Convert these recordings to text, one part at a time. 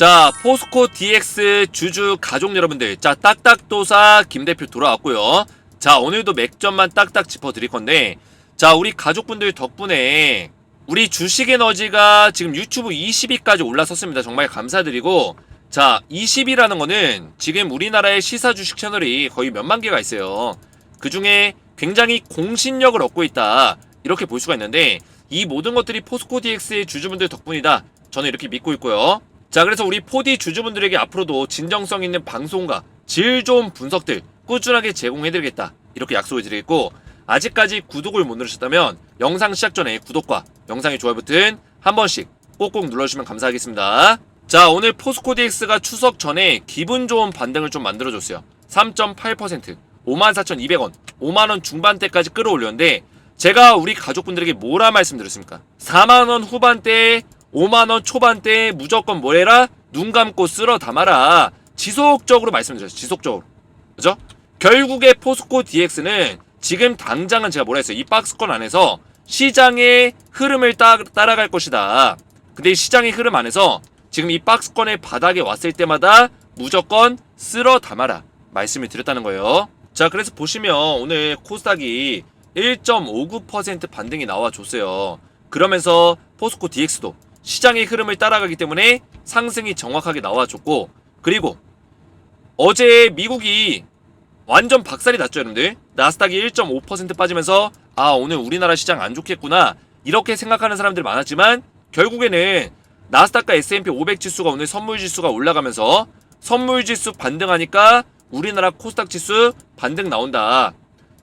자, 포스코 DX 주주 가족 여러분들, 자, 딱딱도사 김대표 돌아왔고요. 자, 오늘도 맥점만 딱딱 짚어드릴 건데, 자, 우리 가족분들 덕분에 우리 주식에너지가 지금 유튜브 20위까지 올라섰습니다. 정말 감사드리고, 자, 20위라는 거는 지금 우리나라의 시사 주식 채널이 거의 몇만 개가 있어요. 그 중에 굉장히 공신력을 얻고 있다, 이렇게 볼 수가 있는데, 이 모든 것들이 포스코 DX의 주주분들 덕분이다, 저는 이렇게 믿고 있고요. 자, 그래서 우리 4D 주주분들에게 앞으로도 진정성 있는 방송과 질 좋은 분석들 꾸준하게 제공해드리겠다, 이렇게 약속을 드리겠고, 아직까지 구독을 못 누르셨다면 영상 시작 전에 구독과 영상의 좋아요 버튼 한 번씩 꼭꼭 눌러주시면 감사하겠습니다. 자, 오늘 포스코 DX가 추석 전에 기분 좋은 반등을 좀 만들어줬어요. 3.8%, 54,200원, 5만원 중반대까지 끌어올렸는데, 제가 우리 가족분들에게 뭐라 말씀드렸습니까? 4만원 후반대에 5만원 초반대에 무조건 뭐해라? 눈 감고 쓸어 담아라. 지속적으로 말씀드렸어요. 지속적으로. 그죠? 결국에 포스코 DX는 지금 당장은 제가 뭐라 했어요? 이 박스권 안에서 시장의 흐름을 따라갈 것이다. 근데 이 시장의 흐름 안에서 지금 이 박스권의 바닥에 왔을 때마다 무조건 쓸어 담아라, 말씀을 드렸다는 거예요. 자, 그래서 보시면 오늘 코스닥이 1.59% 반등이 나와줬어요. 그러면서 포스코 DX도 시장의 흐름을 따라가기 때문에 상승이 정확하게 나와줬고, 그리고 어제 미국이 완전 박살이 났죠, 여러분들. 나스닥이 1.5% 빠지면서 오늘 우리나라 시장 안 좋겠구나, 이렇게 생각하는 사람들 많았지만, 결국에는 나스닥과 S&P 500 지수가 오늘 선물 지수가 올라가면서 선물 지수 반등하니까 우리나라 코스닥 지수 반등 나온다.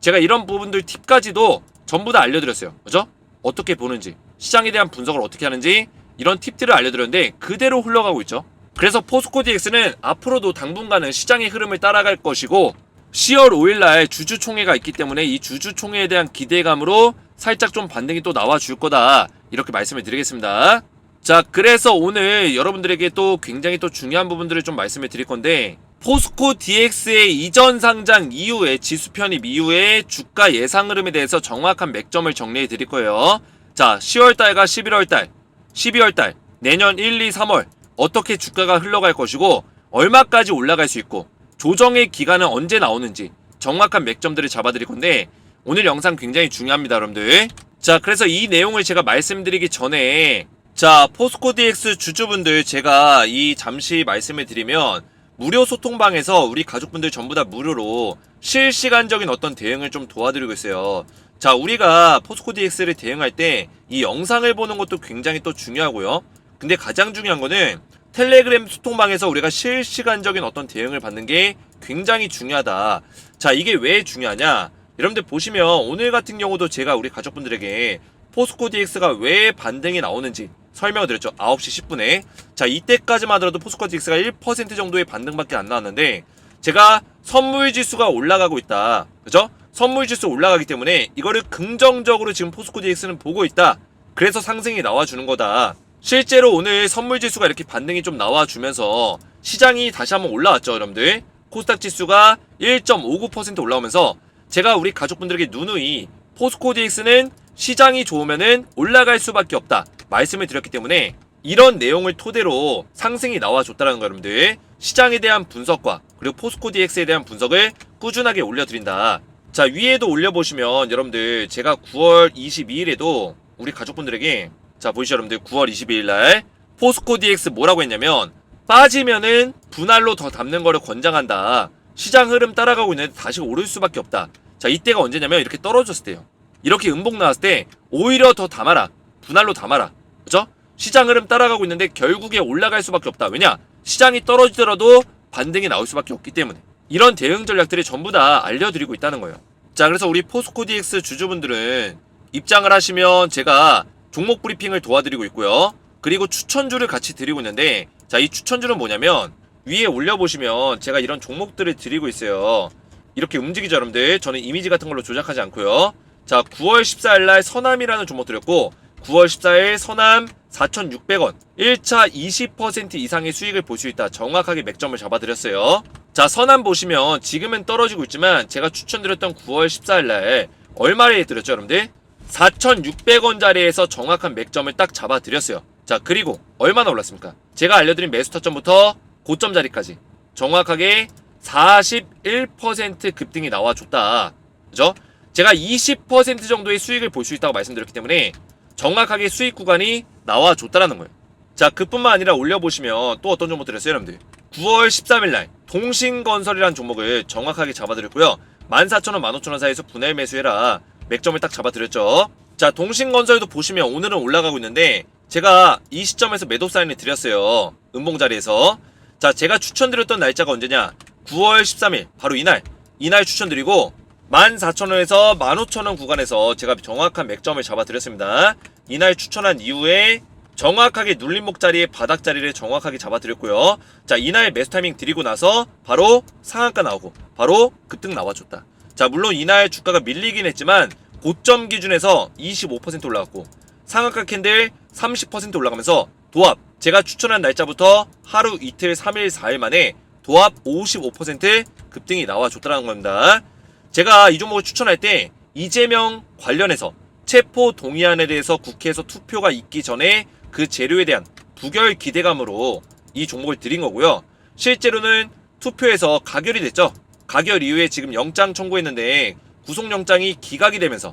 제가 이런 부분들 팁까지도 전부 다 알려드렸어요. 그죠? 어떻게 보는지, 시장에 대한 분석을 어떻게 하는지, 이런 팁들을 알려드렸는데 그대로 흘러가고 있죠. 그래서 포스코 DX는 앞으로도 당분간은 시장의 흐름을 따라갈 것이고, 10월 5일날 주주총회가 있기 때문에 이 주주총회에 대한 기대감으로 살짝 좀 반등이 또 나와줄 거다, 이렇게 말씀을 드리겠습니다. 자, 그래서 오늘 여러분들에게 또 굉장히 또 중요한 부분들을 좀 말씀을 드릴 건데, 포스코 DX의 이전 상장 이후에 지수 편입 이후에 주가 예상 흐름에 대해서 정확한 맥점을 정리해 드릴 거예요. 자, 10월달과 11월달, 12월달, 내년 1, 2, 3월 어떻게 주가가 흘러갈 것이고, 얼마까지 올라갈 수 있고, 조정의 기간은 언제 나오는지 정확한 맥점들을 잡아드릴 건데, 오늘 영상 굉장히 중요합니다, 여러분들. 자, 그래서 이 내용을 제가 말씀드리기 전에, 자, 포스코 DX 주주분들 제가 잠시 말씀을 드리면, 무료 소통방에서 우리 가족분들 전부 다 무료로 실시간적인 어떤 대응을 좀 도와드리고 있어요. 자, 우리가 포스코 DX를 대응할 때 이 영상을 보는 것도 굉장히 또 중요하고요. 근데 가장 중요한 거는 텔레그램 소통방에서 우리가 실시간적인 어떤 대응을 받는 게 굉장히 중요하다. 자, 이게 왜 중요하냐? 여러분들 보시면 오늘 같은 경우도 제가 우리 가족분들에게 포스코 DX가 왜 반등이 나오는지 설명을 드렸죠. 9시 10분에. 자, 이때까지만 하더라도 포스코 DX가 1% 정도의 반등밖에 안 나왔는데, 제가 선물 지수가 올라가고 있다, 그죠? 선물 지수 올라가기 때문에 이거를 긍정적으로 지금 포스코 DX는 보고 있다. 그래서 상승이 나와주는 거다. 실제로 오늘 선물 지수가 이렇게 반등이 좀 나와주면서 시장이 다시 한번 올라왔죠, 여러분들. 코스닥 지수가 1.59% 올라오면서 제가 우리 가족분들에게 누누이 포스코 DX는 시장이 좋으면은 올라갈 수밖에 없다, 말씀을 드렸기 때문에 이런 내용을 토대로 상승이 나와줬다는 거, 여러분들. 시장에 대한 분석과 그리고 포스코 DX에 대한 분석을 꾸준하게 올려드린다. 자, 위에도 올려보시면 여러분들 제가 9월 22일에도 우리 가족분들에게, 자, 보이시죠 여러분들, 9월 22일날 포스코 DX 뭐라고 했냐면, 빠지면은 분할로 더 담는 거를 권장한다. 시장 흐름 따라가고 있는데 다시 오를 수밖에 없다. 자, 이때가 언제냐면 이렇게 떨어졌을 때요. 이렇게 음봉 나왔을 때 오히려 더 담아라, 분할로 담아라, 그죠? 시장 흐름 따라가고 있는데 결국에 올라갈 수밖에 없다. 왜냐? 시장이 떨어지더라도 반등이 나올 수밖에 없기 때문에. 이런 대응 전략들이 전부 다 알려드리고 있다는 거예요. 자, 그래서 우리 포스코 DX 주주분들은 입장을 하시면 제가 종목 브리핑을 도와드리고 있고요. 그리고 추천주를 같이 드리고 있는데, 자, 이 추천주는 뭐냐면 위에 올려보시면 제가 이런 종목들을 드리고 있어요. 이렇게 움직이죠, 여러분들. 저는 이미지 같은 걸로 조작하지 않고요. 자, 9월 14일날 서남이라는 종목 드렸고, 9월 14일 서남 4,600원 1차 20% 이상의 수익을 볼 수 있다, 정확하게 맥점을 잡아드렸어요. 자, 서남 보시면 지금은 떨어지고 있지만 제가 추천드렸던 9월 14일날 얼마에 드렸죠, 여러분들? 4,600원짜리에서 정확한 맥점을 딱 잡아드렸어요. 자, 그리고 얼마나 올랐습니까? 제가 알려드린 매수 타점부터 고점 자리까지 정확하게 41% 급등이 나와줬다. 그죠? 제가 20% 정도의 수익을 볼 수 있다고 말씀드렸기 때문에 정확하게 수익 구간이 나와줬다라는 거예요. 자, 그뿐만 아니라 올려보시면 또 어떤 종목 드렸어요, 여러분들? 9월 13일날 동신건설이라는 종목을 정확하게 잡아드렸고요. 14,000원, 15,000원 사이에서 분할 매수해라. 맥점을 딱 잡아드렸죠. 자, 동신건설도 보시면 오늘은 올라가고 있는데 제가 이 시점에서 매도 사인을 드렸어요. 음봉 자리에서. 자, 제가 추천드렸던 날짜가 언제냐? 9월 13일 바로 이날 추천드리고 14,000원에서 15,000원 구간에서 제가 정확한 맥점을 잡아드렸습니다. 이날 추천한 이후에 정확하게 눌림목 자리에 바닥 자리를 정확하게 잡아드렸고요. 자, 이날 매수 타이밍 드리고 나서 바로 상한가 나오고 바로 급등 나와줬다. 자, 물론 이날 주가가 밀리긴 했지만 고점 기준에서 25% 올라갔고 상한가 캔들 30% 올라가면서 도합 제가 추천한 날짜부터 하루 이틀 3일 4일 만에 도합 55% 급등이 나와줬다는 겁니다. 제가 이 종목을 추천할 때 이재명 관련해서 체포 동의안에 대해서 국회에서 투표가 있기 전에 그 재료에 대한 부결 기대감으로 이 종목을 드린 거고요. 실제로는 투표에서 가결이 됐죠. 가결 이후에 지금 영장 청구했는데 구속영장이 기각이 되면서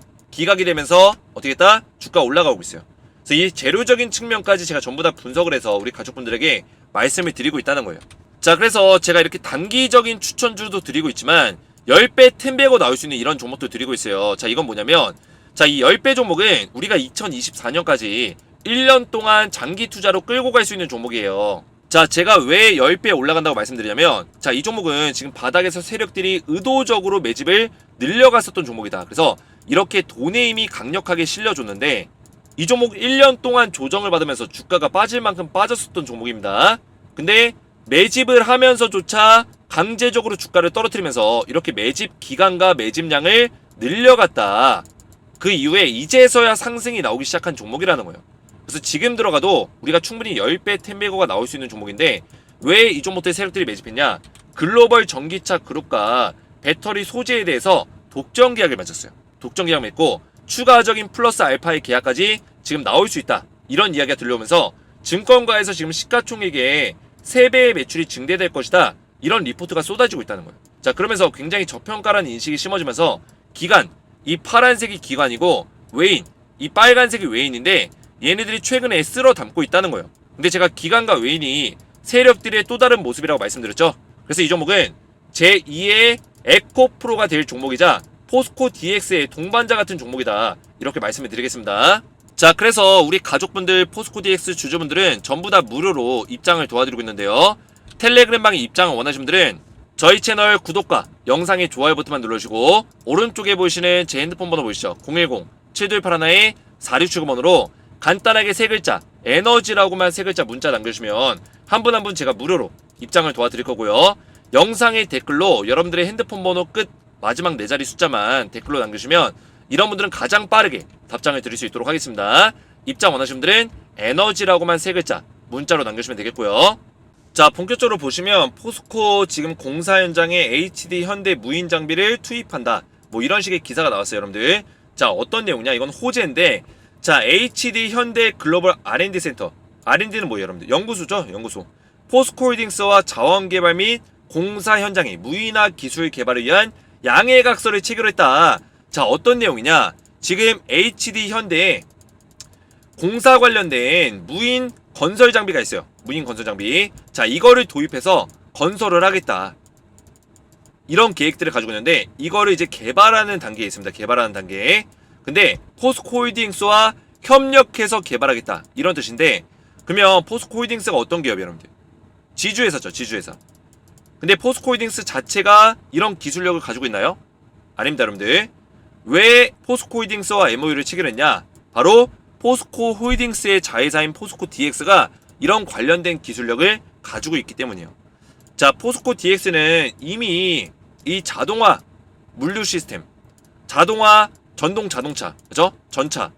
어떻게 했다? 주가 올라가고 있어요. 그래서 이 재료적인 측면까지 제가 전부 다 분석을 해서 우리 가족분들에게 말씀을 드리고 있다는 거예요. 자, 그래서 제가 이렇게 단기적인 추천주도 드리고 있지만 10배, 10배고 나올 수 있는 이런 종목도 드리고 있어요. 자, 이건 뭐냐면 자, 이 10배 종목은 우리가 2024년까지 1년 동안 장기 투자로 끌고 갈 수 있는 종목이에요. 자, 제가 왜 10배 올라간다고 말씀드리냐면 자, 이 종목은 지금 바닥에서 세력들이 의도적으로 매집을 늘려갔었던 종목이다. 그래서 이렇게 돈의 힘이 강력하게 실려줬는데 이 종목 1년 동안 조정을 받으면서 주가가 빠질 만큼 빠졌었던 종목입니다. 근데 매집을 하면서조차 강제적으로 주가를 떨어뜨리면서 이렇게 매집 기간과 매집량을 늘려갔다. 그 이후에 이제서야 상승이 나오기 시작한 종목이라는 거예요. 그래서 지금 들어가도 우리가 충분히 10배, 10배고가 나올 수 있는 종목인데 왜 이 종목들 세력들이 매집했냐? 글로벌 전기차 그룹과 배터리 소재에 대해서 독점 계약을 맺었어요. 독점 계약 맺고 추가적인 플러스 알파의 계약까지 지금 나올 수 있다. 이런 이야기가 들려오면서 증권가에서 지금 시가총액의 3배의 매출이 증대될 것이다. 이런 리포트가 쏟아지고 있다는 거예요. 자, 그러면서 굉장히 저평가라는 인식이 심어지면서 기관, 이 파란색이 기관이고 외인, 이 빨간색이 외인인데 얘네들이 최근에 쓸어 담고 있다는 거예요. 근데 제가 기관과 외인이 세력들의 또 다른 모습이라고 말씀드렸죠. 그래서 이 종목은 제2의 에코프로가 될 종목이자 포스코 DX의 동반자 같은 종목이다. 이렇게 말씀을 드리겠습니다. 자, 그래서 우리 가족분들 포스코 DX 주주분들은 전부 다 무료로 입장을 도와드리고 있는데요. 텔레그램방에 입장을 원하시는 분들은 저희 채널 구독과 영상의 좋아요 버튼만 눌러주시고 오른쪽에 보이시는 제 핸드폰 번호 보이시죠? 010-7281-4679번으로 간단하게 세 글자 에너지라고만 세 글자 문자 남겨주시면 한 분 한 분 제가 무료로 입장을 도와드릴 거고요. 영상의 댓글로 여러분들의 핸드폰 번호 끝 마지막 4자리 숫자만 댓글로 남겨주시면 이런 분들은 가장 빠르게 답장을 드릴 수 있도록 하겠습니다. 입장 원하시는 분들은 에너지라고만 세 글자 문자로 남겨주시면 되겠고요. 자, 본격적으로 보시면 포스코 지금 공사 현장에 HD 현대 무인 장비를 투입한다. 뭐 이런 식의 기사가 나왔어요, 여러분들. 자, 어떤 내용이냐? 이건 호재인데 자, HD 현대 글로벌 R&D 센터. R&D는 뭐예요, 여러분들? 연구소죠, 연구소. 포스코홀딩스와 자원개발 및 공사 현장의 무인화 기술 개발을 위한 양해각서를 체결했다. 자, 어떤 내용이냐? 지금 HD 현대에 공사 관련된 무인 건설 장비가 있어요. 무인 건설 장비. 자, 이거를 도입해서 건설을 하겠다. 이런 계획들을 가지고 있는데 이거를 이제 개발하는 단계에 있습니다. 개발하는 단계. 근데 포스코홀딩스와 협력해서 개발하겠다. 이런 뜻인데 그러면 포스코홀딩스가 어떤 기업이에요, 여러분들? 지주회사죠. 지주회사. 근데 포스코홀딩스 자체가 이런 기술력을 가지고 있나요? 아닙니다, 여러분들. 왜 포스코홀딩스와 MOU를 체결했냐? 바로 포스코홀딩스의 자회사인 포스코 DX가 이런 관련된 기술력을 가지고 있기 때문이에요. 자, 포스코 DX는 이미 이 자동화 물류 시스템, 자동화 전동 자동차, 그죠? 전차,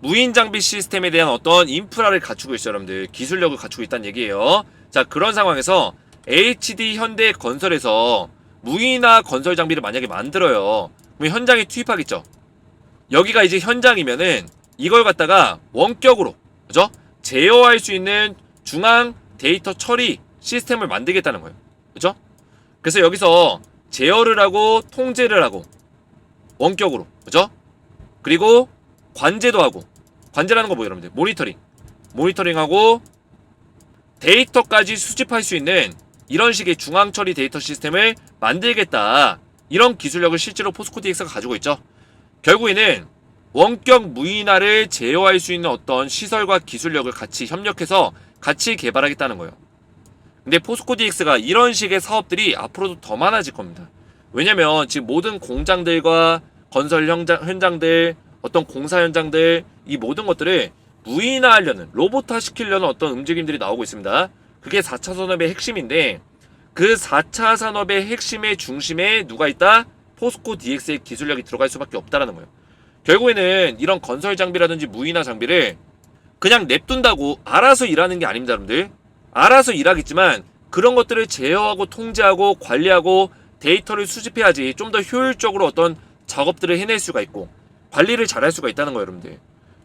무인 장비 시스템에 대한 어떤 인프라를 갖추고 있어요, 여러분들. 기술력을 갖추고 있다는 얘기예요. 자, 그런 상황에서 HD 현대 건설에서 무인화 건설 장비를 만약에 만들어요. 그럼 현장에 투입하겠죠. 여기가 이제 현장이면은 이걸 갖다가 원격으로, 그죠? 제어할 수 있는 중앙 데이터 처리 시스템을 만들겠다는 거예요. 그죠? 그래서 여기서 제어를 하고 통제를 하고 원격으로, 그죠? 그리고 관제도 하고, 관제라는 거 뭐예요 여러분들? 모니터링하고 데이터까지 수집할 수 있는 이런 식의 중앙 처리 데이터 시스템을 만들겠다. 이런 기술력을 실제로 포스코 DX가 가지고 있죠. 결국에는 원격 무인화를 제어할 수 있는 어떤 시설과 기술력을 같이 협력해서 같이 개발하겠다는 거예요. 근데 포스코 DX가 이런 식의 사업들이 앞으로도 더 많아질 겁니다. 왜냐면 지금 모든 공장들과 건설 현장들, 어떤 공사 현장들, 이 모든 것들을 무인화하려는, 로봇화 시키려는 어떤 움직임들이 나오고 있습니다. 그게 4차 산업의 핵심인데, 그 4차 산업의 핵심의 중심에 누가 있다? 포스코 DX의 기술력이 들어갈 수밖에 없다라는 거예요. 결국에는 이런 건설 장비라든지 무인화 장비를 그냥 냅둔다고 알아서 일하는 게 아닙니다, 여러분들. 알아서 일하겠지만 그런 것들을 제어하고 통제하고 관리하고 데이터를 수집해야지 좀 더 효율적으로 어떤 작업들을 해낼 수가 있고 관리를 잘할 수가 있다는 거예요, 여러분들.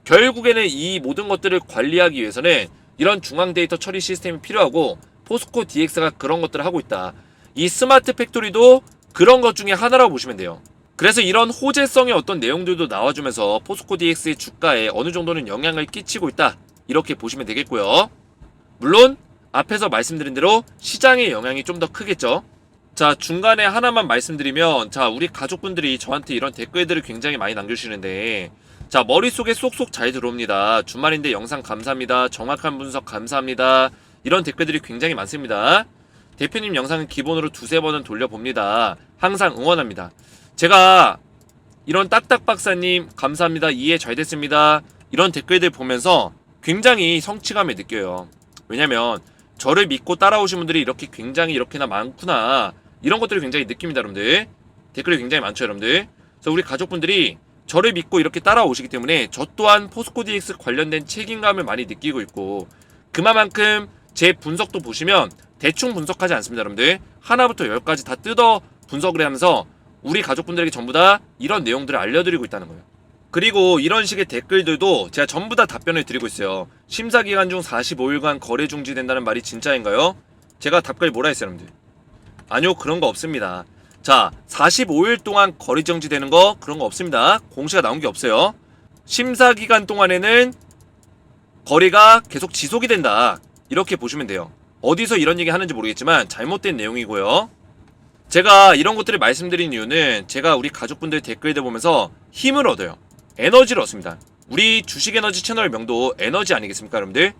결국에는 이 모든 것들을 관리하기 위해서는 이런 중앙 데이터 처리 시스템이 필요하고 포스코 DX가 그런 것들을 하고 있다. 이 스마트 팩토리도 그런 것 중에 하나라고 보시면 돼요. 그래서 이런 호재성의 어떤 내용들도 나와주면서 포스코 DX의 주가에 어느 정도는 영향을 끼치고 있다. 이렇게 보시면 되겠고요. 물론 앞에서 말씀드린 대로 시장의 영향이 좀 더 크겠죠. 자, 중간에 하나만 말씀드리면, 자, 우리 가족분들이 저한테 이런 댓글들을 굉장히 많이 남겨주시는데, 자, 머릿속에 쏙쏙 잘 들어옵니다. 주말인데 영상 감사합니다. 정확한 분석 감사합니다. 이런 댓글들이 굉장히 많습니다. 대표님 영상은 기본으로 두세 번은 돌려봅니다. 항상 응원합니다. 제가 이런 딱딱박사님 감사합니다. 이해 잘 됐습니다. 이런 댓글들 보면서 굉장히 성취감을 느껴요. 왜냐면 저를 믿고 따라오신 분들이 이렇게 굉장히 이렇게나 많구나. 이런 것들을 굉장히 느낍니다, 여러분들. 댓글이 굉장히 많죠, 여러분들. 그래서 우리 가족분들이 저를 믿고 이렇게 따라오시기 때문에 저 또한 포스코 DX 관련된 책임감을 많이 느끼고 있고, 그만큼 제 분석도 보시면 대충 분석하지 않습니다, 여러분들. 하나부터 10까지 다 뜯어 분석을 하면서 우리 가족분들에게 전부 다 이런 내용들을 알려드리고 있다는 거예요. 그리고 이런 식의 댓글들도 제가 전부 다 답변을 드리고 있어요. 심사기간 중 45일간 거래 중지된다는 말이 진짜인가요? 제가 답글 뭐라 했어요, 여러분들? 아니요, 그런 거 없습니다. 자, 45일 동안 거래 정지되는 거 그런 거 없습니다. 공시가 나온 게 없어요. 심사기간 동안에는 거래가 계속 지속이 된다. 이렇게 보시면 돼요. 어디서 이런 얘기 하는지 모르겠지만 잘못된 내용이고요. 제가 이런 것들을 말씀드린 이유는 제가 우리 가족분들 댓글들 보면서 힘을 얻어요. 에너지를 얻습니다. 우리 주식에너지 채널 명도 에너지 아니겠습니까, 여러분들?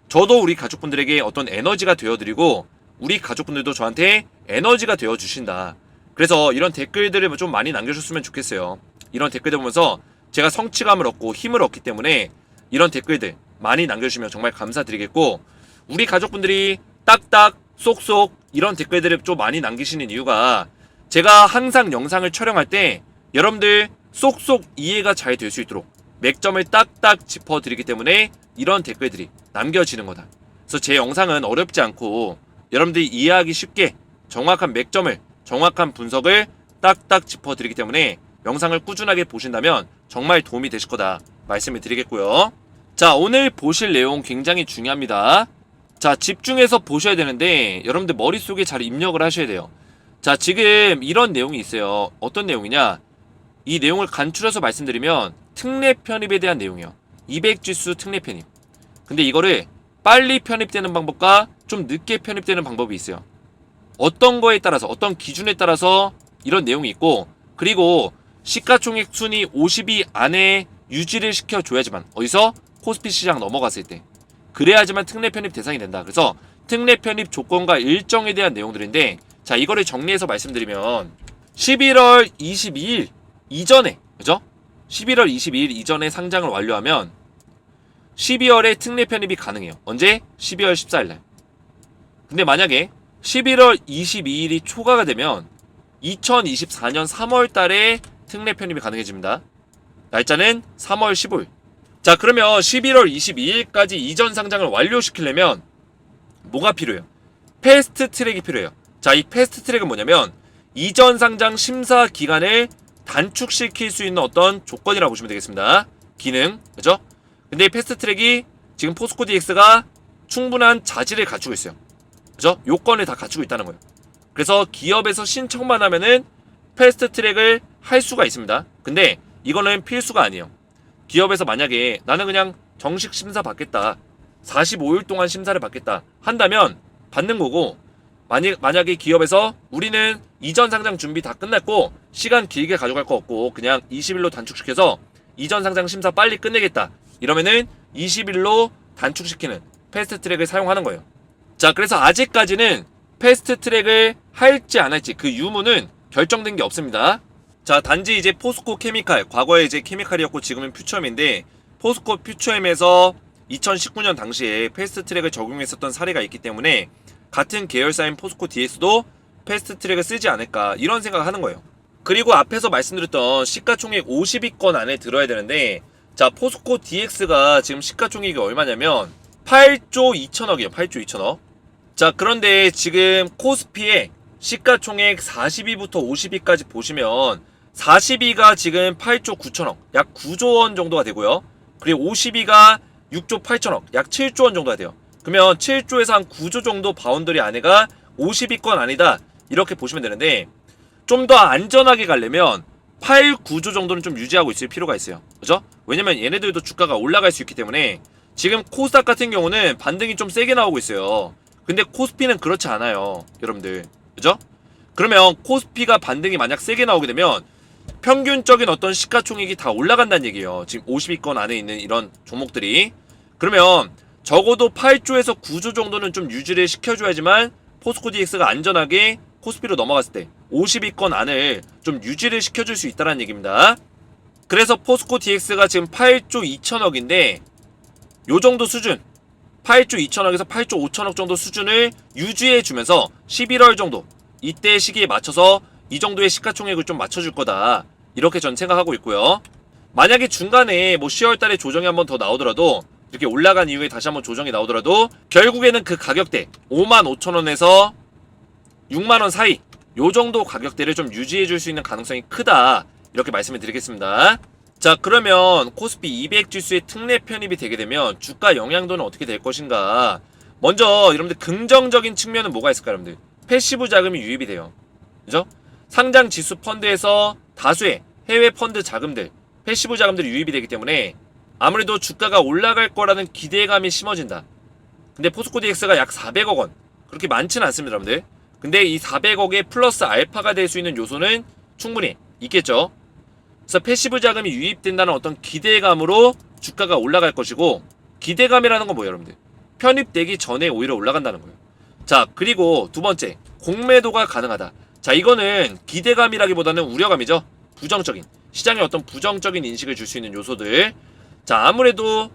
저도 우리 가족분들에게 어떤 에너지가 되어드리고 우리 가족분들도 저한테 에너지가 되어주신다. 그래서 이런 댓글들을 좀 많이 남겨주셨으면 좋겠어요. 이런 댓글들 보면서 제가 성취감을 얻고 힘을 얻기 때문에 이런 댓글들 많이 남겨주시면 정말 감사드리겠고, 우리 가족분들이 딱딱 쏙쏙 이런 댓글들을 좀 많이 남기시는 이유가 제가 항상 영상을 촬영할 때 여러분들 쏙쏙 이해가 잘 될 수 있도록 맥점을 딱딱 짚어드리기 때문에 이런 댓글들이 남겨지는 거다. 그래서 제 영상은 어렵지 않고 여러분들이 이해하기 쉽게 정확한 맥점을, 정확한 분석을 딱딱 짚어드리기 때문에 영상을 꾸준하게 보신다면 정말 도움이 되실 거다 말씀을 드리겠고요. 자, 오늘 보실 내용 굉장히 중요합니다. 자, 집중해서 보셔야 되는데 여러분들 머릿속에 잘 입력을 하셔야 돼요. 자, 지금 이런 내용이 있어요. 어떤 내용이냐, 이 내용을 간추려서 말씀드리면 특례 편입에 대한 내용이에요. 200지수 특례 편입. 근데 이거를 빨리 편입되는 방법과 좀 늦게 편입되는 방법이 있어요. 어떤 거에 따라서, 어떤 기준에 따라서 이런 내용이 있고, 그리고 시가총액 순위 50위 안에 유지를 시켜줘야지만, 어디서? 코스피 시장 넘어갔을 때 그래야지만 특례 편입 대상이 된다. 그래서 특례 편입 조건과 일정에 대한 내용들인데, 자, 이거를 정리해서 말씀드리면 11월 22일 이전에, 그죠? 11월 22일 이전에 상장을 완료하면 12월에 특례 편입이 가능해요. 언제? 12월 14일날. 근데 만약에 11월 22일이 초과가 되면 2024년 3월달에 특례 편입이 가능해집니다. 날짜는 3월 15일. 자, 그러면 11월 22일까지 이전 상장을 완료시키려면 뭐가 필요해요? 패스트 트랙이 필요해요. 자, 이 패스트 트랙은 뭐냐면 이전 상장 심사 기간을 단축시킬 수 있는 어떤 조건이라고 보시면 되겠습니다. 기능, 그죠? 근데 이 패스트 트랙이 지금 포스코 DX가 충분한 자질을 갖추고 있어요. 그죠? 요건을 다 갖추고 있다는 거예요. 그래서 기업에서 신청만 하면은 패스트 트랙을 할 수가 있습니다. 근데 이거는 필수가 아니에요. 기업에서 만약에 나는 그냥 정식 심사 받겠다, 45일 동안 심사를 받겠다 한다면 받는 거고, 만약에 기업에서 우리는 이전 상장 준비 다 끝났고 시간 길게 가져갈 거 없고 그냥 20일로 단축시켜서 이전 상장 심사 빨리 끝내겠다 이러면은 20일로 단축시키는 패스트 트랙을 사용하는 거예요. 자, 그래서 아직까지는 패스트 트랙을 할지 안 할지 그 유무는 결정된 게 없습니다. 자, 단지 이제 포스코 케미칼, 과거에 이제 케미칼이었고 지금은 퓨처엠인데, 포스코 퓨처엠에서 2019년 당시에 패스트 트랙을 적용했었던 사례가 있기 때문에 같은 계열사인 포스코 DX도 패스트 트랙을 쓰지 않을까 이런 생각을 하는 거예요. 그리고 앞에서 말씀드렸던 시가총액 50위권 안에 들어야 되는데, 자, 포스코 DX가 지금 시가총액이 얼마냐면 8조 2천억이에요. 8조 2천억. 자, 그런데 지금 코스피의 시가총액 40위부터 50위까지 보시면 40위가 지금 8조 9천억, 약 9조 원 정도가 되고요. 그리고 50위가 6조 8천억, 약 7조 원 정도가 돼요. 그러면 7조에서 한 9조 정도 바운더리 안에가 50위권 아니다 이렇게 보시면 되는데, 좀 더 안전하게 가려면 8, 9조 정도는 좀 유지하고 있을 필요가 있어요. 그죠? 왜냐면 얘네들도 주가가 올라갈 수 있기 때문에. 지금 코스닥 같은 경우는 반등이 좀 세게 나오고 있어요. 근데 코스피는 그렇지 않아요, 여러분들. 그죠? 그러면 코스피가 반등이 만약 세게 나오게 되면 평균적인 어떤 시가총액이 다 올라간다는 얘기예요. 지금 50위권 안에 있는 이런 종목들이. 그러면 적어도 8조에서 9조 정도는 좀 유지를 시켜줘야지만 포스코 DX가 안전하게 코스피로 넘어갔을 때 50위권 안을 좀 유지를 시켜줄 수 있다는 얘기입니다. 그래서 포스코 DX가 지금 8조 2천억인데 요 정도 수준, 8조 2천억에서 8조 5천억 정도 수준을 유지해주면서 11월 정도, 이때 시기에 맞춰서 이 정도의 시가총액을 좀 맞춰줄 거다 이렇게 전 생각하고 있고요. 만약에 중간에 뭐 10월달에 조정이 한번 더 나오더라도, 이렇게 올라간 이후에 다시 한번 조정이 나오더라도 결국에는 그 가격대 55,000원에서 6만원 사이 요 정도 가격대를 좀 유지해줄 수 있는 가능성이 크다 이렇게 말씀을 드리겠습니다. 자, 그러면 코스피 200 지수의 특례 편입이 되게 되면 주가 영향도는 어떻게 될 것인가. 먼저 여러분들 긍정적인 측면은 뭐가 있을까요? 여러분들 패시브 자금이 유입이 돼요. 그죠? 상장 지수 펀드에서 다수의 해외 펀드 자금들, 패시브 자금들이 유입이 되기 때문에 아무래도 주가가 올라갈 거라는 기대감이 심어진다. 근데 포스코 DX가 약 400억 원, 그렇게 많지는 않습니다, 여러분들. 근데 이 400억에 플러스 알파가 될 수 있는 요소는 충분히 있겠죠. 그래서 패시브 자금이 유입된다는 어떤 기대감으로 주가가 올라갈 것이고, 기대감이라는 건 뭐예요, 여러분들? 편입되기 전에 오히려 올라간다는 거예요. 자, 그리고 두 번째, 공매도가 가능하다. 자, 이거는 기대감이라기보다는 우려감이죠. 부정적인, 시장에 어떤 부정적인 인식을 줄 수 있는 요소들. 자, 아무래도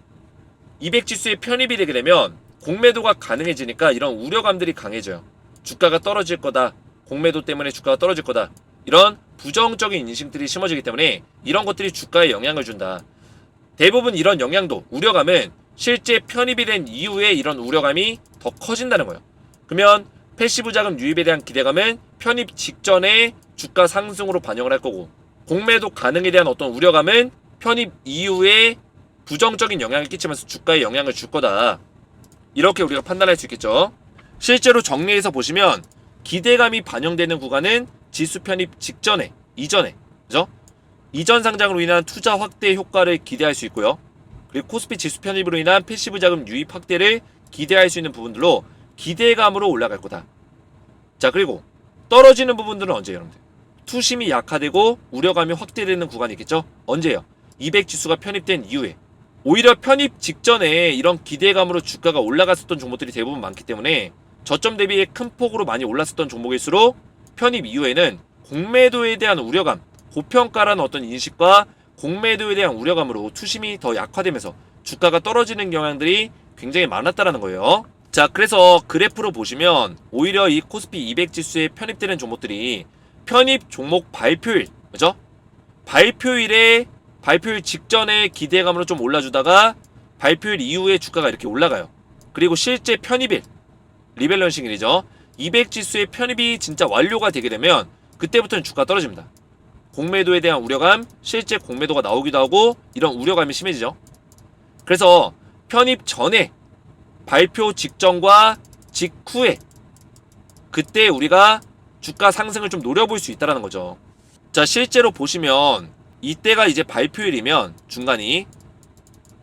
200지수에 편입이 되게 되면 공매도가 가능해지니까 이런 우려감들이 강해져요. 주가가 떨어질 거다, 공매도 때문에 주가가 떨어질 거다, 이런 부정적인 인식들이 심어지기 때문에 이런 것들이 주가에 영향을 준다. 대부분 이런 영향도, 우려감은 실제 편입이 된 이후에 이런 우려감이 더 커진다는 거예요. 그러면 패시브 자금 유입에 대한 기대감은 편입 직전에 주가 상승으로 반영을 할 거고, 공매도 가능에 대한 어떤 우려감은 편입 이후에 부정적인 영향을 끼치면서 주가에 영향을 줄 거다. 이렇게 우리가 판단할 수 있겠죠. 실제로 정리해서 보시면 기대감이 반영되는 구간은 지수 편입 직전에, 이전에, 그죠? 이전 상장으로 인한 투자 확대 효과를 기대할 수 있고요. 그리고 코스피 지수 편입으로 인한 패시브 자금 유입 확대를 기대할 수 있는 부분들로 기대감으로 올라갈 거다. 자, 그리고 떨어지는 부분들은 언제예요, 여러분들? 투심이 약화되고 우려감이 확대되는 구간이 있겠죠? 언제예요? 200 지수가 편입된 이후에. 오히려 편입 직전에 이런 기대감으로 주가가 올라갔었던 종목들이 대부분 많기 때문에 저점 대비에 큰 폭으로 많이 올랐었던 종목일수록 편입 이후에는 공매도에 대한 우려감, 고평가라는 어떤 인식과 공매도에 대한 우려감으로 투심이 더 약화되면서 주가가 떨어지는 경향들이 굉장히 많았다라는 거예요. 자, 그래서 그래프로 보시면 오히려 이 코스피 200 지수에 편입되는 종목들이 편입 종목 발표일, 그죠? 발표일 직전에 기대감으로 좀 올라주다가 발표일 이후에 주가가 이렇게 올라가요. 그리고 실제 편입일, 리밸런싱일이죠. 200 지수의 편입이 진짜 완료가 되게 되면 그때부터는 주가가 떨어집니다. 공매도에 대한 우려감, 실제 공매도가 나오기도 하고 이런 우려감이 심해지죠. 그래서 편입 전에 발표 직전과 직후에 그때 우리가 주가 상승을 좀 노려볼 수 있다는 거죠. 자, 실제로 보시면 이때가 이제 발표일이면 중간이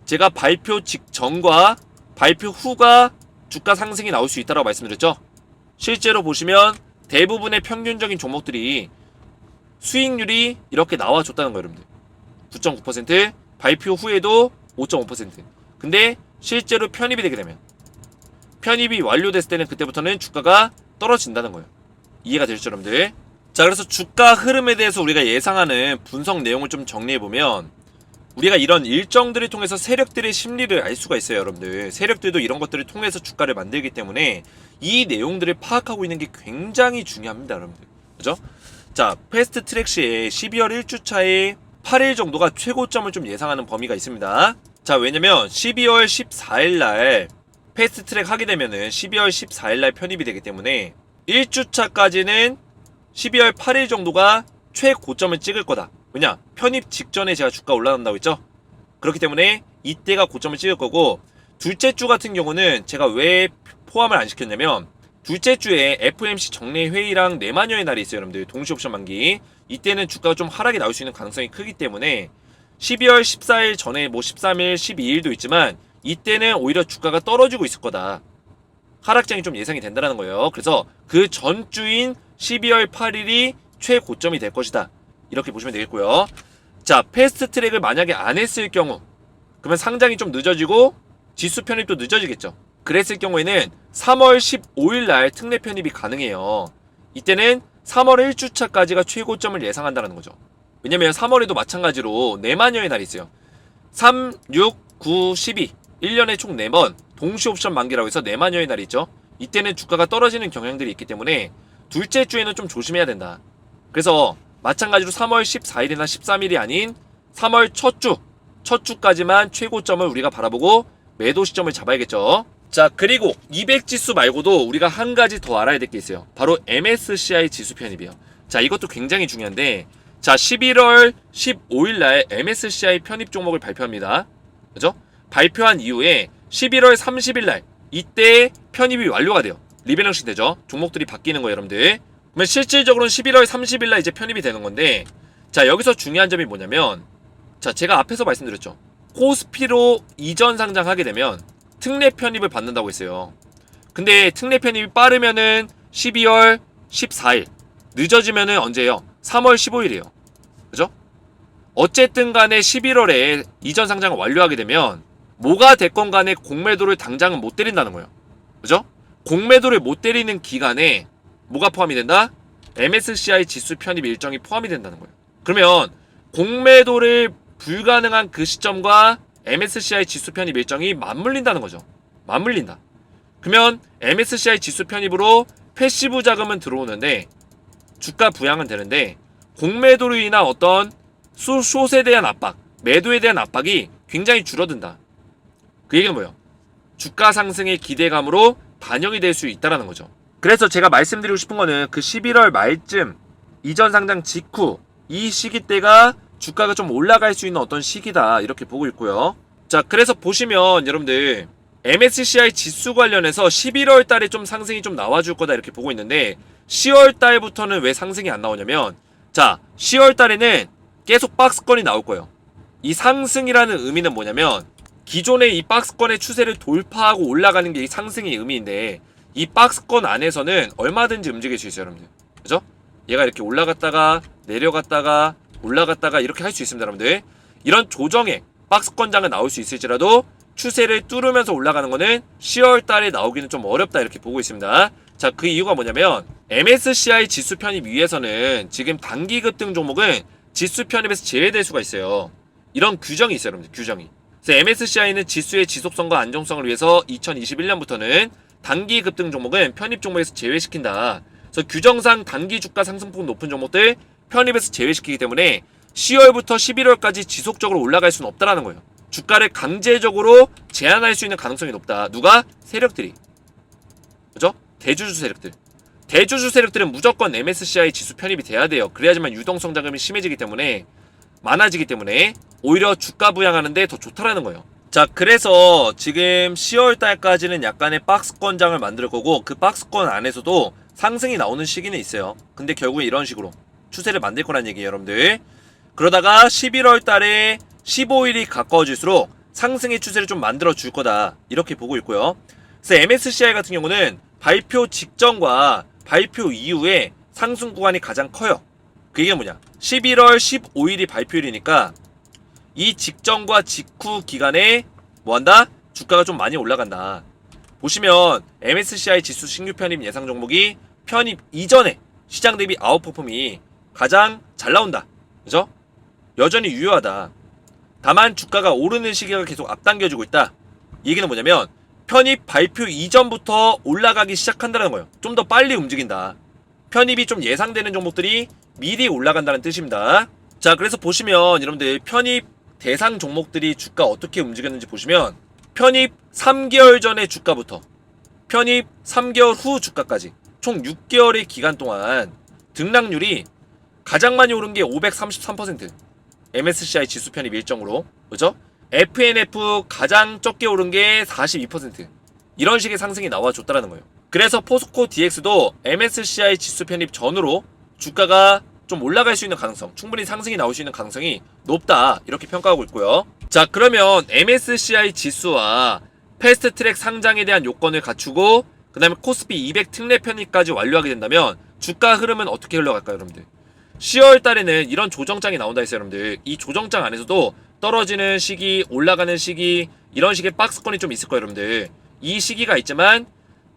제가 발표 직전과 발표 후가 주가 상승이 나올 수 있다고 말씀드렸죠. 실제로 보시면 대부분의 평균적인 종목들이 수익률이 이렇게 나와줬다는 거예요, 여러분들. 9.9%, 발표 후에도 5.5%. 근데 실제로 편입이 되게 되면, 편입이 완료됐을 때는 그때부터는 주가가 떨어진다는 거예요. 이해가 되시죠, 여러분들? 자, 그래서 주가 흐름에 대해서 우리가 예상하는 분석 내용을 좀 정리해보면, 우리가 이런 일정들을 통해서 세력들의 심리를 알 수가 있어요, 여러분들. 세력들도 이런 것들을 통해서 주가를 만들기 때문에 이 내용들을 파악하고 있는 게 굉장히 중요합니다, 여러분들. 그죠? 자, 패스트 트랙 시에 12월 1주차에 8일 정도가 최고점을 좀 예상하는 범위가 있습니다. 자, 왜냐면 12월 14일날 패스트 트랙 하게 되면은 12월 14일날 편입이 되기 때문에 1주차까지는 12월 8일 정도가 최고점을 찍을 거다. 왜냐? 편입 직전에 제가 주가 올라간다고 했죠? 그렇기 때문에 이때가 고점을 찍을 거고, 둘째 주 같은 경우는 제가 왜 포함을 안 시켰냐면, 둘째 주에 FOMC 정례 회의랑 내만여의 날이 있어요, 여러분들. 동시 옵션 만기. 이때는 주가가 좀 하락이 나올 수 있는 가능성이 크기 때문에 12월 14일 전에 뭐 13일, 12일도 있지만 이때는 오히려 주가가 떨어지고 있을 거다. 하락장이 좀 예상이 된다는 거예요. 그래서 그 전주인 12월 8일이 최고점이 될 것이다. 이렇게 보시면 되겠고요. 자, 패스트 트랙을 만약에 안 했을 경우, 그러면 상장이 좀 늦어지고 지수 편입도 늦어지겠죠. 그랬을 경우에는 3월 15일 날 특례 편입이 가능해요. 이때는 3월 1주차까지가 최고점을 예상한다는 거죠. 왜냐면 3월에도 마찬가지로 내만여의 날이 있어요. 3, 6, 9, 12 1년에 총 4번 동시 옵션 만기라고 해서 내만여의 날이 있죠. 이때는 주가가 떨어지는 경향들이 있기 때문에 둘째 주에는 좀 조심해야 된다. 그래서 마찬가지로 3월 14일이나 13일이 아닌 3월 첫 주까지만 최고점을 우리가 바라보고 매도 시점을 잡아야겠죠. 자, 그리고 200지수 말고도 우리가 한 가지 더 알아야 될 게 있어요. 바로 MSCI 지수 편입이에요. 자, 이것도 굉장히 중요한데, 자, 11월 15일 날 MSCI 편입 종목을 발표합니다. 그죠? 발표한 이후에 11월 30일 날 이때 편입이 완료가 돼요. 리밸런싱 되죠? 종목들이 바뀌는 거예요, 여러분들. 그러면 실질적으로는 11월 30일 날 이제 편입이 되는 건데, 자, 여기서 중요한 점이 뭐냐면, 자, 제가 앞에서 말씀드렸죠. 코스피로 이전 상장하게 되면 특례 편입을 받는다고 했어요. 근데 특례 편입이 빠르면은 12월 14일, 늦어지면은 언제예요? 3월 15일이에요. 그죠? 어쨌든 간에 11월에 이전 상장을 완료하게 되면 뭐가 됐건 간에 공매도를 당장은 못 때린다는 거예요. 그죠? 공매도를 못 때리는 기간에 뭐가 포함이 된다? MSCI 지수 편입 일정이 포함이 된다는 거예요. 그러면 공매도를 불가능한 그 시점과 MSCI 지수 편입 일정이 맞물린다는 거죠. 맞물린다. 그러면 MSCI 지수 편입으로 패시브 자금은 들어오는데 주가 부양은 되는데 공매도로 인한 어떤 숏에 대한 압박, 매도에 대한 압박이 굉장히 줄어든다. 그 얘기는 뭐예요? 주가 상승의 기대감으로 반영이 될 수 있다는 거죠. 그래서 제가 말씀드리고 싶은 거는 그 11월 말쯤 이전 상장 직후 이 시기 때가 주가가 좀 올라갈 수 있는 어떤 시기다 이렇게 보고 있고요. 자, 그래서 보시면 여러분들 MSCI 지수 관련해서 11월 달에 좀 상승이 좀 나와줄 거다 이렇게 보고 있는데 10월 달부터는 왜 상승이 안 나오냐면, 자, 10월 달에는 계속 박스권이 나올 거예요. 이 상승이라는 의미는 뭐냐면 기존의 이 박스권의 추세를 돌파하고 올라가는 게 이 상승의 의미인데, 이 박스권 안에서는 얼마든지 움직일 수 있어요, 여러분들. 그죠? 얘가 이렇게 올라갔다가 내려갔다가 올라갔다가 이렇게 할 수 있습니다, 여러분들. 이런 조정에 박스권장은 나올 수 있을지라도 추세를 뚫으면서 올라가는 거는 10월 달에 나오기는 좀 어렵다 이렇게 보고 있습니다. 자, 그 이유가 뭐냐면 MSCI 지수 편입 위에서는 지금 단기 급등 종목은 지수 편입에서 제외될 수가 있어요. 이런 규정이 있어요, 여러분들. 규정이. 그래서 MSCI는 지수의 지속성과 안정성을 위해서 2021년부터는 단기 급등 종목은 편입 종목에서 제외시킨다. 그래서 규정상 단기 주가 상승폭 높은 종목들 편입에서 제외시키기 때문에 10월부터 11월까지 지속적으로 올라갈 수는 없다라는 거예요. 주가를 강제적으로 제한할 수 있는 가능성이 높다. 누가? 세력들이. 그죠? 대주주 세력들. 대주주 세력들은 무조건 MSCI 지수 편입이 돼야 돼요. 그래야지만 유동성 자금이 심해지기 때문에, 많아지기 때문에 오히려 주가 부양하는데 더 좋다라는 거예요. 자, 그래서 지금 10월 달까지는 약간의 박스권장을 만들 거고 그 박스권 안에서도 상승이 나오는 시기는 있어요. 근데 결국에 이런 식으로 추세를 만들 거란 얘기예요, 여러분들. 그러다가 11월 달에 15일이 가까워질수록 상승의 추세를 좀 만들어 줄 거다, 이렇게 보고 있고요. 그래서 MSCI 같은 경우는 발표 직전과 발표 이후에 상승 구간이 가장 커요. 그게 뭐냐, 11월 15일이 발표일이니까 이 직전과 직후 기간에 뭐한다? 주가가 좀 많이 올라간다. 보시면 MSCI 지수 신규 편입 예상 종목이 편입 이전에 시장 대비 아웃퍼폼이 가장 잘 나온다, 그죠? 여전히 유효하다. 다만 주가가 오르는 시기가 계속 앞당겨지고 있다. 이 얘기는 뭐냐면 편입 발표 이전부터 올라가기 시작한다는 거예요. 좀 더 빨리 움직인다. 편입이 좀 예상되는 종목들이 미리 올라간다는 뜻입니다. 자, 그래서 보시면 여러분들 편입 대상 종목들이 주가 어떻게 움직였는지 보시면 편입 3개월 전의 주가부터 편입 3개월 후 주가까지 총 6개월의 기간 동안 등락률이 가장 많이 오른 게 533%. MSCI 지수 편입 일정으로, 그죠? FNF 가장 적게 오른 게 42%. 이런 식의 상승이 나와줬다라는 거예요. 그래서 포스코 DX도 MSCI 지수 편입 전으로 주가가 좀 올라갈 수 있는 가능성, 충분히 상승이 나올 수 있는 가능성이 높다, 이렇게 평가하고 있고요. 자, 그러면 MSCI 지수와 패스트트랙 상장에 대한 요건을 갖추고 그 다음에 코스피 200 특례 편입까지 완료하게 된다면 주가 흐름은 어떻게 흘러갈까요, 여러분들? 10월 달에는 이런 조정장이 나온다 했어요, 여러분들. 이 조정장 안에서도 떨어지는 시기, 올라가는 시기, 이런 식의 박스권이 좀 있을 거예요, 여러분들. 이 시기가 있지만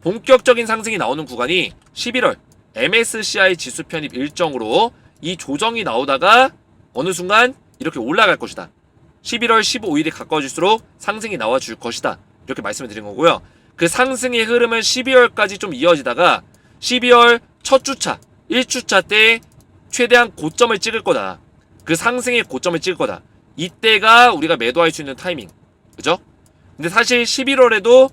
본격적인 상승이 나오는 구간이 11월 MSCI 지수 편입 일정으로 이 조정이 나오다가 어느 순간 이렇게 올라갈 것이다. 11월 15일이 가까워질수록 상승이 나와줄 것이다, 이렇게 말씀을 드린 거고요. 그 상승의 흐름은 12월까지 좀 이어지다가 12월 첫 주차, 1주차 때 최대한 고점을 찍을 거다. 그 상승의 고점을 찍을 거다. 이때가 우리가 매도할 수 있는 타이밍, 그죠? 근데 사실 11월에도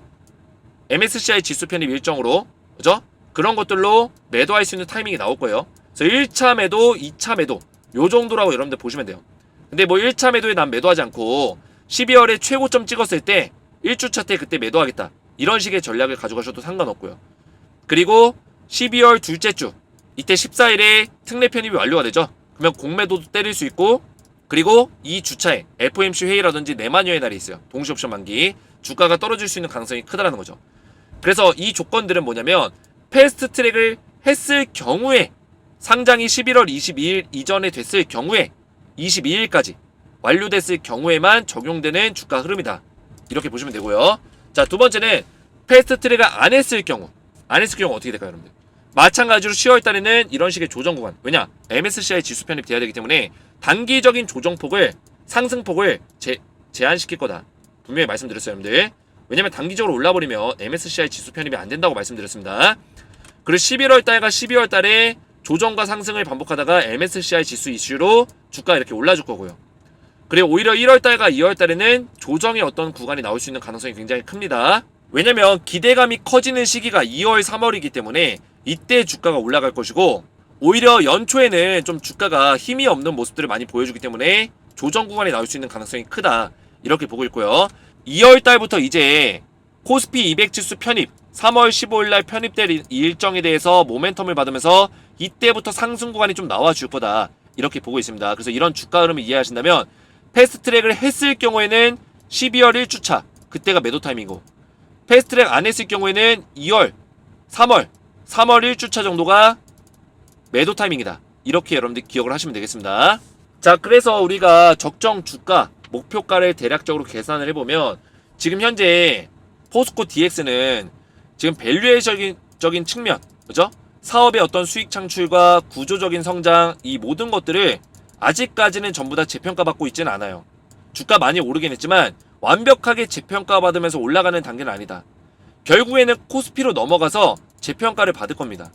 MSCI 지수 편입 일정으로, 그죠? 그런 것들로 매도할 수 있는 타이밍이 나올 거예요. 그래서 1차 매도, 2차 매도 요 정도라고 여러분들 보시면 돼요. 근데 뭐 1차 매도에 난 매도하지 않고 12월에 최고점 찍었을 때 1주차 때 그때 매도하겠다, 이런 식의 전략을 가져가셔도 상관없고요. 그리고 12월 둘째 주 이때 14일에 특례 편입이 완료가 되죠. 그러면 공매도도 때릴 수 있고, 그리고 이 주차에 FOMC 회의라든지 내만여의 날이 있어요. 동시 옵션 만기. 주가가 떨어질 수 있는 가능성이 크다라는 거죠. 그래서 이 조건들은 뭐냐면 패스트 트랙을 했을 경우에, 상장이 11월 22일 이전에 됐을 경우에 22일까지 완료됐을 경우에만 적용되는 주가 흐름이다, 이렇게 보시면 되고요. 자, 두 번째는 패스트 트랙을 안 했을 경우 어떻게 될까요, 여러분들? 마찬가지로 10월 달에는 이런 식의 조정 구간, 왜냐? MSCI 지수 편입 돼야 되기 때문에 단기적인 조정폭을, 상승폭을 제한시킬 거다, 분명히 말씀드렸어요, 여러분들. 왜냐면 단기적으로 올라버리면 MSCI 지수 편입이 안 된다고 말씀드렸습니다. 그리고 11월 달과 12월 달에 조정과 상승을 반복하다가 MSCI 지수 이슈로 주가 이렇게 올라줄 거고요. 그리고 오히려 1월 달과 2월 달에는 조정의 어떤 구간이 나올 수 있는 가능성이 굉장히 큽니다. 왜냐면 기대감이 커지는 시기가 2월, 3월이기 때문에 이때 주가가 올라갈 것이고, 오히려 연초에는 좀 주가가 힘이 없는 모습들을 많이 보여주기 때문에 조정 구간이 나올 수 있는 가능성이 크다, 이렇게 보고 있고요. 2월 달부터 이제 코스피 200 지수 편입, 3월 15일 날 편입될 이 일정에 대해서 모멘텀을 받으면서 이때부터 상승 구간이 좀 나와줄 거다, 이렇게 보고 있습니다. 그래서 이런 주가 흐름을 이해하신다면 패스트트랙을 했을 경우에는 12월 1주차 그때가 매도 타이밍이고, 패스트트랙 안 했을 경우에는 2월, 3월 1주차 정도가 매도 타이밍이다, 이렇게 여러분들 기억을 하시면 되겠습니다. 자, 그래서 우리가 적정 주가 목표가를 대략적으로 계산을 해보면 지금 현재 포스코 DX는 지금 밸류에이션적인 측면, 그죠? 사업의 어떤 수익 창출과 구조적인 성장, 이 모든 것들을 아직까지는 전부 다 재평가받고 있지는 않아요. 주가 많이 오르긴 했지만 완벽하게 재평가받으면서 올라가는 단계는 아니다. 결국에는 코스피로 넘어가서 재평가를 받을 겁니다.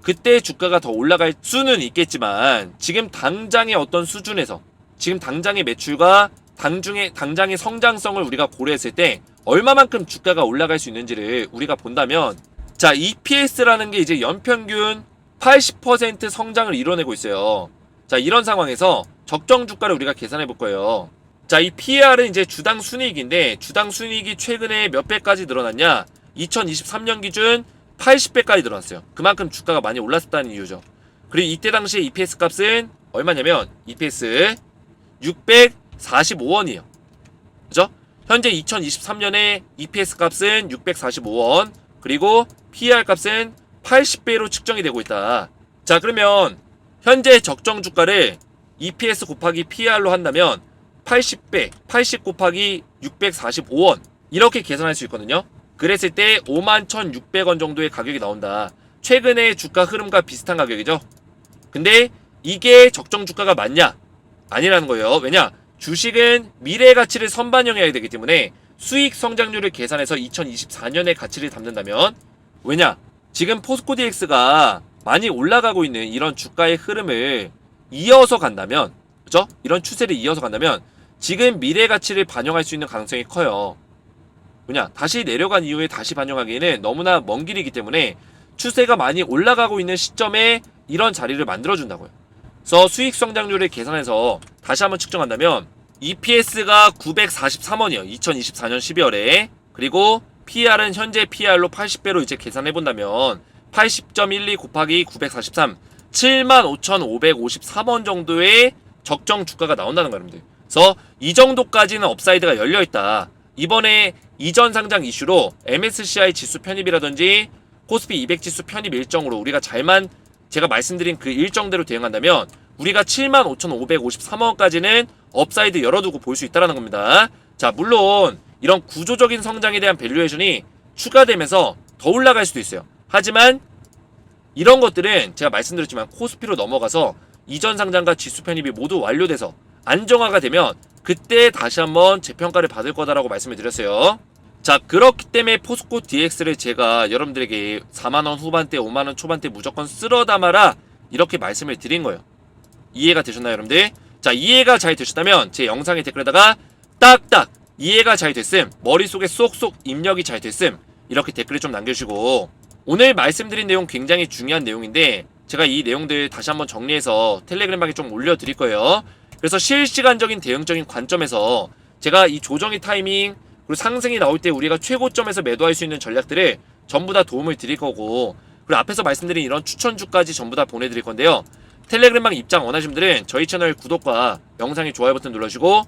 그때 주가가 더 올라갈 수는 있겠지만 지금 당장의 어떤 수준에서, 지금 당장의 매출과 당장의 성장성을 우리가 고려했을 때 얼마만큼 주가가 올라갈 수 있는지를 우리가 본다면, 자, EPS라는 게 이제 연평균 80% 성장을 이뤄내고 있어요. 자, 이런 상황에서 적정 주가를 우리가 계산해 볼 거예요. 자, 이 PER은 이제 주당 순이익인데 주당 순이익이 최근에 몇 배까지 늘어났냐? 2023년 기준 80배까지 늘어났어요. 그만큼 주가가 많이 올랐었다는 이유죠. 그리고 이때 당시에 EPS 값은 얼마냐면 EPS 645원이에요. 그죠? 현재 2023년에 EPS 값은 645원, 그리고 PER 값은 80배로 측정이 되고 있다. 자, 그러면 현재 적정 주가를 EPS 곱하기 PER로 한다면 80배, 80 곱하기 645원 이렇게 계산할 수 있거든요. 그랬을 때 51,600원 정도의 가격이 나온다. 최근의 주가 흐름과 비슷한 가격이죠. 근데 이게 적정 주가가 맞냐? 아니라는 거예요. 왜냐? 주식은 미래 가치를 선반영해야 되기 때문에 수익 성장률을 계산해서 2024년의 가치를 담는다면, 왜냐? 지금 포스코 DX가 많이 올라가고 있는 이런 주가의 흐름을 이어서 간다면, 그죠? 이런 추세를 이어서 간다면 지금 미래 가치를 반영할 수 있는 가능성이 커요. 왜냐? 다시 내려간 이후에 다시 반영하기에는 너무나 먼 길이기 때문에 추세가 많이 올라가고 있는 시점에 이런 자리를 만들어준다고요. 그래서 수익 성장률을 계산해서 다시 한번 측정한다면 EPS가 943원이에요. 2024년 12월에. 그리고 PER은 현재 PER로 80배로 이제 계산해본다면 80.12 곱하기 943, 75,553원 정도의 적정 주가가 나온다는 거예요, 여러분들. 그래서 이 정도까지는 업사이드가 열려있다. 이번에 이전 상장 이슈로 MSCI 지수 편입이라든지 코스피 200 지수 편입 일정으로 우리가 잘만 제가 말씀드린 그 일정대로 대응한다면 우리가 75,553원까지는 업사이드 열어두고 볼 수 있다는 겁니다. 자, 물론 이런 구조적인 성장에 대한 밸류에이션이 추가되면서 더 올라갈 수도 있어요. 하지만 이런 것들은 제가 말씀드렸지만 코스피로 넘어가서 이전 상장과 지수 편입이 모두 완료돼서 안정화가 되면 그때 다시 한번 재평가를 받을 거다라고 말씀을 드렸어요. 자, 그렇기 때문에 포스코 DX를 제가 여러분들에게 4만원 후반대, 5만원 초반대 무조건 쓸어 담아라 이렇게 말씀을 드린 거예요. 이해가 되셨나요, 여러분들? 자, 이해가 잘 되셨다면 제 영상의 댓글에다가 딱딱 이해가 잘 됐음, 머릿속에 쏙쏙 입력이 잘 됐음 이렇게 댓글을 좀 남겨주시고, 오늘 말씀드린 내용 굉장히 중요한 내용인데 제가 이 내용들 다시 한번 정리해서 텔레그램방에 좀 올려드릴 거예요. 그래서 실시간적인 대응적인 관점에서 제가 이 조정의 타이밍 그리고 상승이 나올 때 우리가 최고점에서 매도할 수 있는 전략들을 전부 다 도움을 드릴 거고, 그리고 앞에서 말씀드린 이런 추천주까지 전부 다 보내드릴 건데요. 텔레그램방 입장 원하시는 분들은 저희 채널 구독과 영상의 좋아요 버튼 눌러주시고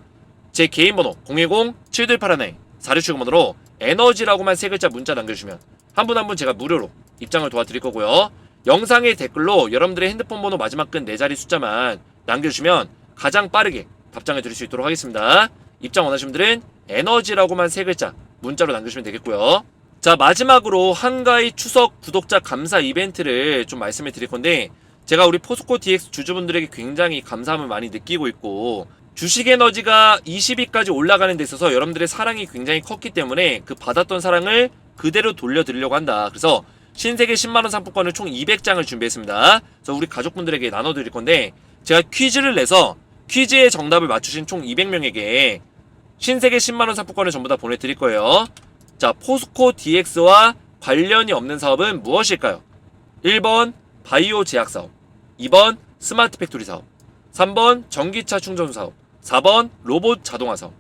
제 개인 번호 010-7281-4675번으로 에너지라고만 3글자 문자 남겨주시면 한 분 한 분 제가 무료로 입장을 도와드릴 거고요. 영상의 댓글로 여러분들의 핸드폰 번호 마지막 끈 4자리 숫자만 남겨주시면 가장 빠르게 답장을 드릴 수 있도록 하겠습니다. 입장 원하시는 분들은 에너지라고만 3글자 문자로 남겨주시면 되겠고요. 자, 마지막으로 한가위 추석 구독자 감사 이벤트를 좀 말씀을 드릴 건데, 제가 우리 포스코 DX 주주분들에게 굉장히 감사함을 많이 느끼고 있고 주식 에너지가 20위까지 올라가는 데 있어서 여러분들의 사랑이 굉장히 컸기 때문에 그 받았던 사랑을 그대로 돌려드리려고 한다. 그래서 신세계 10만원 상품권을 총 200장을 준비했습니다. 그래서 우리 가족분들에게 나눠드릴 건데, 제가 퀴즈를 내서 퀴즈의 정답을 맞추신 총 200명에게 신세계 10만원 상품권을 전부 다 보내드릴 거예요. 자, 포스코 DX와 관련이 없는 사업은 무엇일까요? 1번 바이오 제약 사업, 2번 스마트 팩토리 사업, 3번 전기차 충전 사업, 4번 로봇 자동화 사업.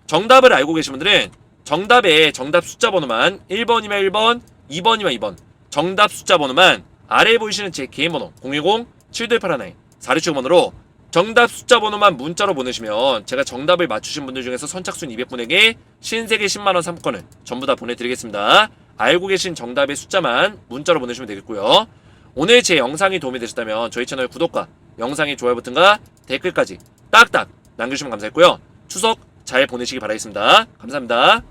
정답을 알고 계신 분들은 정답에 정답 숫자 번호만 1번이면 1번, 2번이면 2번 정답 숫자 번호만 아래에 보이시는 제 개인 번호 010-7281-4675번으로 정답 숫자 번호만 문자로 보내시면 제가 정답을 맞추신 분들 중에서 선착순 200분에게 신세계 10만원 상품권을 전부 다 보내드리겠습니다. 알고 계신 정답의 숫자만 문자로 보내시면 되겠고요. 오늘 제 영상이 도움이 되셨다면 저희 채널 구독과 영상의 좋아요 버튼과 댓글까지 딱딱 남겨주시면 감사했고요. 추석 잘 보내시기 바라겠습니다. 감사합니다.